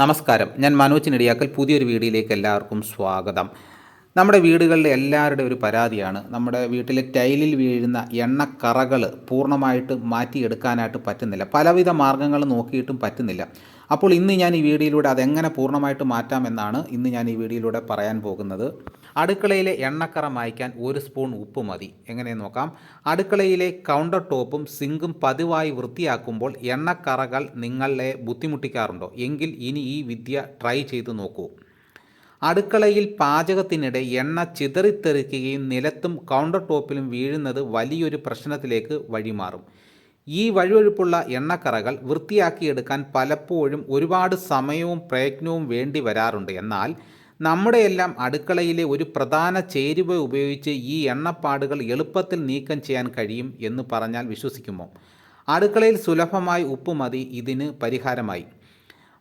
നമസ്കാരം, ഞാൻ മനോജ് നെടിയാക്കൽ. പുതിയൊരു വീഡിയോയിലേക്ക് എല്ലാവർക്കും സ്വാഗതം. നമ്മുടെ വീടുകളിലെ എല്ലാവരുടെ ഒരു പരാതിയാണ് നമ്മുടെ വീട്ടിലെ ടൈലിൽ വീഴുന്ന എണ്ണക്കറകൾ പൂർണ്ണമായിട്ട് മാറ്റിയെടുക്കാനായിട്ട് പറ്റുന്നില്ല. പലവിധ മാർഗ്ഗങ്ങൾ നോക്കിയിട്ടും പറ്റുന്നില്ല. അപ്പോൾ ഇന്ന് ഞാൻ ഈ വീഡിയോയിലൂടെ അതെങ്ങനെ പൂർണ്ണമായിട്ട് മാറ്റാമെന്നാണ് ഇന്ന് ഞാൻ ഈ വീഡിയോയിലൂടെ പറയാൻ പോകുന്നത്. അടുക്കളയിലെ എണ്ണക്കറ മായ്ക്കാൻ 1 സ്പൂൺ ഉപ്പ് മതി. എങ്ങനെ നോക്കാം. അടുക്കളയിലെ കൗണ്ടർ ടോപ്പും സിങ്കും പതിവായി വൃത്തിയാക്കുമ്പോൾ എണ്ണക്കറകൾ നിങ്ങളെ ബുദ്ധിമുട്ടിക്കാറുണ്ടോ? എങ്കിൽ ഇനി ഈ വിദ്യ ട്രൈ ചെയ്ത് നോക്കൂ. അടുക്കളയിൽ പാചകത്തിനിടെ എണ്ണ ചിതറിത്തെറിക്കുകയും നിലത്തും കൗണ്ടർ ടോപ്പിലും വീഴുന്നത് വലിയൊരു പ്രശ്നത്തിലേക്ക് വഴിമാറും. ഈ വഴുവഴുപ്പുള്ള എണ്ണക്കറകൾ വൃത്തിയാക്കിയെടുക്കാൻ പലപ്പോഴും ഒരുപാട് സമയവും പ്രയത്നവും വേണ്ടി വരാറുണ്ട്. എന്നാൽ നമ്മുടെയെല്ലാം അടുക്കളയിലെ ഒരു പ്രധാന ചേരുവ ഉപയോഗിച്ച് ഈ എണ്ണപ്പാടുകൾ എളുപ്പത്തിൽ നീക്കം ചെയ്യാൻ കഴിയും എന്ന് പറഞ്ഞാൽ വിശ്വസിക്കുമോ? അടുക്കളയിൽ സുലഭമായി ഉപ്പ് മതി ഇതിന് പരിഹാരമായി.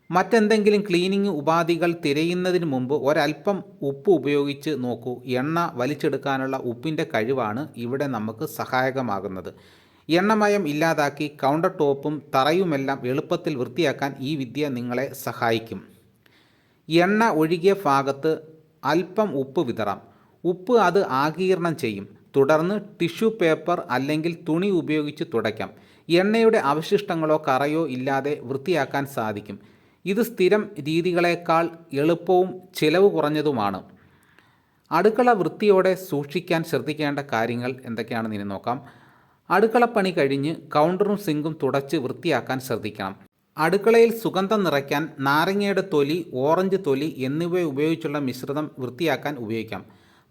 മറ്റെന്തെങ്കിലും ക്ലീനിങ് ഉപാധികൾ തിരയുന്നതിന് മുമ്പ് ഒരല്പം ഉപ്പ് ഉപയോഗിച്ച് നോക്കൂ. എണ്ണ വലിച്ചെടുക്കാനുള്ള ഉപ്പിൻ്റെ കഴിവാണ് ഇവിടെ നമുക്ക് സഹായകമാകുന്നത്. എണ്ണമയം ഇല്ലാതാക്കി കൗണ്ടർ ടോപ്പും തറയുമെല്ലാം എളുപ്പത്തിൽ വൃത്തിയാക്കാൻ ഈ വിദ്യ നിങ്ങളെ സഹായിക്കും. എണ്ണ ഒഴുകിയ ഭാഗത്ത് അല്പം ഉപ്പ് വിതറാം. ഉപ്പ് അത് ആഗിരണം ചെയ്യും. തുടർന്ന് ടിഷ്യൂ പേപ്പർ അല്ലെങ്കിൽ തുണി ഉപയോഗിച്ച് തുടയ്ക്കാം. എണ്ണയുടെ അവശിഷ്ടങ്ങളോ കറയോ ഇല്ലാതെ വൃത്തിയാക്കാൻ സാധിക്കും. ഇത് സ്ഥിരം രീതികളേക്കാൾ എളുപ്പവും ചിലവ് കുറഞ്ഞതുമാണ്. അടുക്കള വൃത്തിയോടെ സൂക്ഷിക്കാൻ ശ്രദ്ധിക്കേണ്ട കാര്യങ്ങൾ എന്തൊക്കെയാണെന്ന് ഇനി നോക്കാം. അടുക്കളപ്പണി കഴിഞ്ഞ് കൗണ്ടറും സിങ്കും തുടച്ച് വൃത്തിയാക്കാൻ ശ്രദ്ധിക്കണം. അടുക്കളയിൽ സുഗന്ധം നിറയ്ക്കാൻ നാരങ്ങയുടെ തൊലി, ഓറഞ്ച് തൊലി എന്നിവ ഉപയോഗിച്ചുള്ള മിശ്രിതം വൃത്തിയാക്കാൻ ഉപയോഗിക്കാം.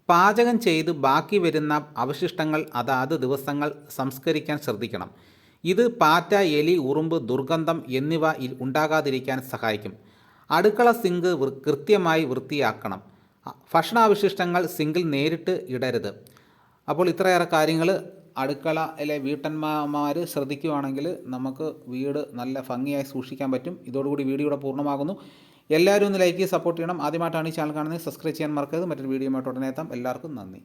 പാചകം ചെയ്ത് ബാക്കി വരുന്ന അവശിഷ്ടങ്ങൾ അതാത് ദിവസങ്ങൾ സംസ്കരിക്കാൻ ശ്രദ്ധിക്കണം. ഇത് പാറ്റ, എലി, ഉറുമ്പ്, ദുർഗന്ധം എന്നിവ ഉണ്ടാകാതിരിക്കാൻ സഹായിക്കും. അടുക്കള സിങ്ക് കൃത്യമായി വൃത്തിയാക്കണം. ഭക്ഷണാവശിഷ്ടങ്ങൾ സിങ്കിൽ നേരിട്ട് ഇടരുത്. അപ്പോൾ ഇത്രയേറെ കാര്യങ്ങൾ അടുക്കളയിലെ വീട്ടമ്മമാർ ശ്രദ്ധിക്കുകയാണെങ്കിൽ നമുക്ക് വീട് നല്ല ഭംഗിയായി സൂക്ഷിക്കാൻ പറ്റും. ഇതോടുകൂടി വീഡിയോയുടെ പൂർണ്ണമാകുന്നു. എല്ലാവരും ഒന്ന് ലൈക്ക് ചെയ്ത് സപ്പോർട്ട് ചെയ്യണം. ആദ്യമായിട്ടാണ് ഈ ചാനൽ കാണുന്നത്, സബ്സ്ക്രൈബ് ചെയ്യാൻ മറക്കരുത്. മറ്റൊരു വീഡിയോയുമായിട്ട് ഉടനെ എത്താം. എല്ലാവർക്കും നന്ദി.